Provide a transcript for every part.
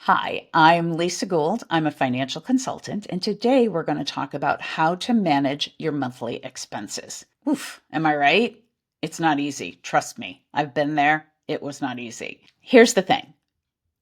Hi, I'm Lisa Gould. I'm a financial consultant, and today we're going to talk about how to manage your monthly expenses. Oof, am I right? It's not easy. Trust me. I've been there. It was not easy. Here's the thing.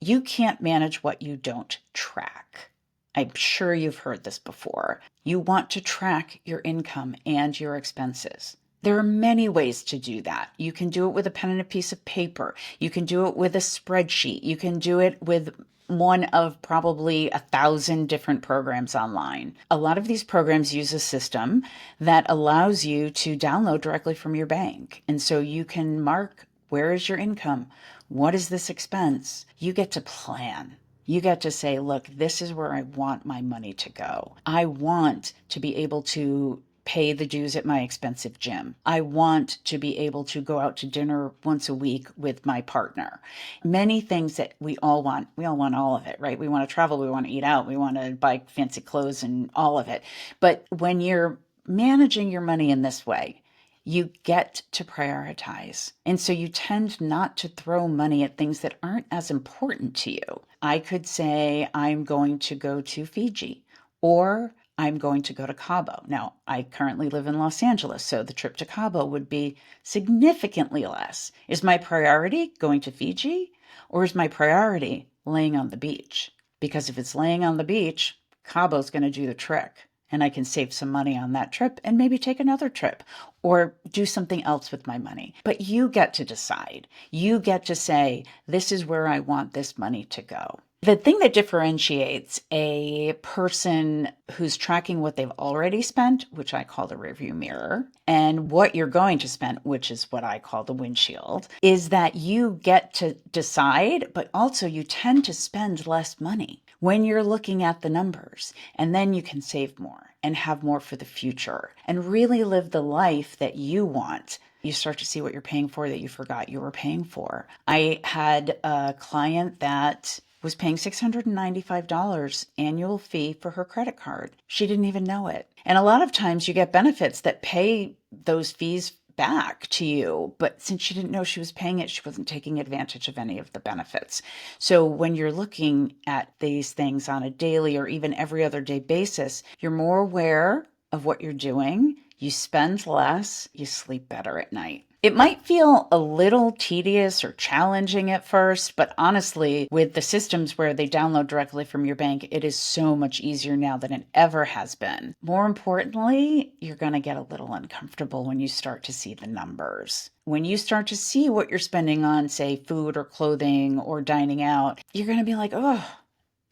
You can't manage what you don't track. I'm sure you've heard this before. You want to track your income and your expenses. There are many ways to do that. You can do it with a pen and a piece of paper. You can do it with a spreadsheet. You can do it with one of probably 1,000 different programs online. A lot of these programs use a system that allows you to download directly from your bank. And so you can mark, where is your income? What is this expense? You get to plan. You get to say, look, this is where I want my money to go. I want to be able to pay the dues at my expensive gym. I want to be able to go out to dinner once a week with my partner. Many things that we all want. We all want all of it, right? We want to travel, we want to eat out, we want to buy fancy clothes and all of it. But when you're managing your money in this way, you get to prioritize. And so you tend not to throw money at things that aren't as important to you. I could say, I'm going to go to Fiji, or I'm going to go to Cabo. Now, I currently live in Los Angeles, so the trip to Cabo would be significantly less. Is my priority going to Fiji, or is my priority laying on the beach? Because if it's laying on the beach, Cabo's going to do the trick. And I can save some money on that trip and maybe take another trip or do something else with my money. But you get to decide. You get to say, this is where I want this money to go. The thing that differentiates a person who's tracking what they've already spent, which I call the rearview mirror, and what you're going to spend, which is what I call the windshield, is that you get to decide, but also you tend to spend less money when you're looking at the numbers, and then you can save more and have more for the future and really live the life that you want. You start to see what you're paying for that you forgot you were paying for. I had a client that was paying $695 annual fee for her credit card. She didn't even know it. And a lot of times you get benefits that pay those fees back to you, but since she didn't know she was paying it, she wasn't taking advantage of any of the benefits. So when you're looking at these things on a daily or even every other day basis, you're more aware of what you're doing. You spend less, you sleep better at night. It might feel a little tedious or challenging at first, but honestly, with the systems where they download directly from your bank, it is so much easier now than it ever has been. More importantly, you're going to get a little uncomfortable when you start to see the numbers. When you start to see what you're spending on, say, food or clothing or dining out, you're going to be like, oh,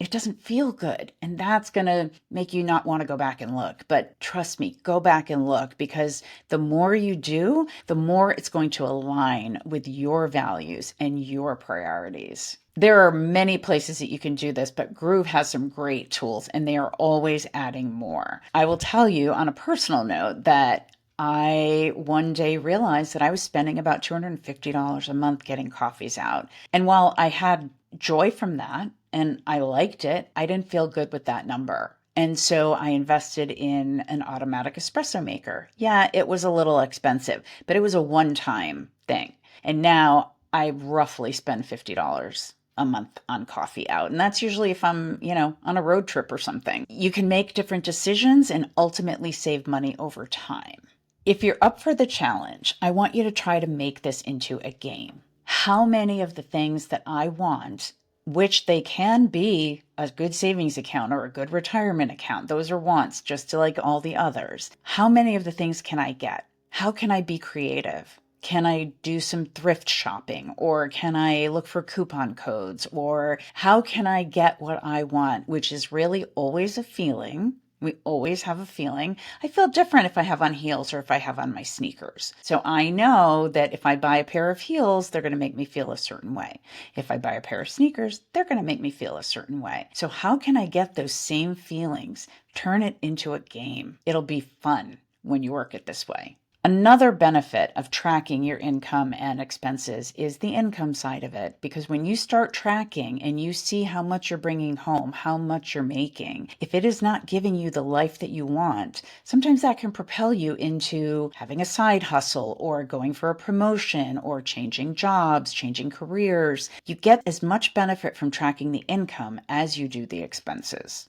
it doesn't feel good. And that's going to make you not want to go back and look. But trust me, go back and look, because the more you do, the more it's going to align with your values and your priorities. There are many places that you can do this, but Groove has some great tools and they are always adding more. I will tell you on a personal note that I one day realized that I was spending about $250 a month getting coffees out. And while I had joy from that and I liked it, I didn't feel good with that number. And so I invested in an automatic espresso maker. Yeah, it was a little expensive, but it was a one-time thing. And now I roughly spend $50 a month on coffee out. And that's usually if I'm, on a road trip or something. You can make different decisions and ultimately save money over time. If you're up for the challenge, I want you to try to make this into a game. How many of the things that I want, which they can be a good savings account or a good retirement account, those are wants just like all the others. How many of the things can I get? How can I be creative? Can I do some thrift shopping, or can I look for coupon codes, or how can I get what I want, which is really always a feeling. We always have a feeling. I feel different if I have on heels or if I have on my sneakers. So I know that if I buy a pair of heels, they're going to make me feel a certain way. If I buy a pair of sneakers, they're going to make me feel a certain way. So how can I get those same feelings, turn it into a game? It'll be fun when you work it this way. Another benefit of tracking your income and expenses is the income side of it, because when you start tracking and you see how much you're bringing home, how much you're making, if it is not giving you the life that you want, sometimes that can propel you into having a side hustle or going for a promotion or changing jobs, changing careers. You get as much benefit from tracking the income as you do the expenses.